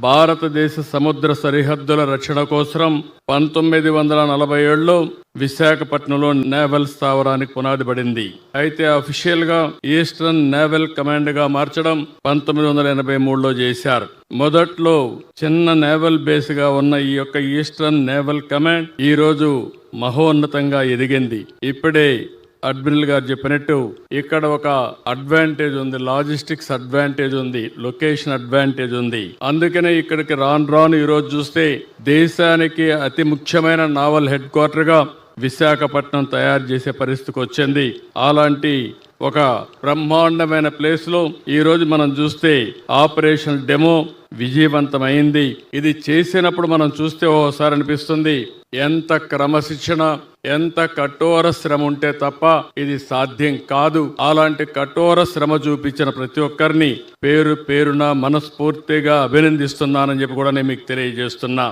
భారతదేశ సముద్ర సరిహద్దుల రక్షణ కోసం 1947లో విశాఖపట్నంలో నేవల్ స్థావరానికి పునాది పడింది. అయితే అఫీషియల్ గా ఈస్టర్న్ నేవల్ కమాండ్ గా మార్చడం 1983లో చేశారు. మొదట్లో చిన్న నేవల్ బేస్ గా ఉన్న ఈ యొక్క ఈస్టర్న్ నేవల్ కమాండ్ ఈ రోజు మహోన్నతంగా ఎదిగింది. ఇప్పుడే అడ్మిరల్ గారు చెప్పినట్టు ఇక్కడ ఒక అడ్వాంటేజ్ ఉంది, లాజిస్టిక్స్ అడ్వాంటేజ్ ఉంది, లొకేషన్ అడ్వాంటేజ్ ఉంది. అందుకనే ఇక్కడికి రాను ఈ రోజు చూస్తే దేశానికి అతి ముఖ్యమైన నావల్ హెడ్ క్వార్టర్ గా విశాఖపట్నం తయారు చేసే పరిస్థితికి వచ్చింది. అలాంటి ఒక బ్రహ్మాండమైన ప్లేస్ లో ఈ రోజు మనం చూస్తే ఆపరేషన్ డెమో విజయవంతమైంది. ఇది చేసినప్పుడు మనం చూస్తే ఓసారి అనిపిస్తుంది ఎంత క్రమశిక్షణ, ఎంత కఠోర శ్రమ ఉంటే తప్ప ఇది సాధ్యం కాదు. అలాంటి కఠోర శ్రమ చూపించిన ప్రతి ఒక్కరిని పేరున మనస్ఫూర్తిగా అభినందిస్తున్నానని చెప్పి కూడా నేను మీకు తెలియజేస్తున్నా.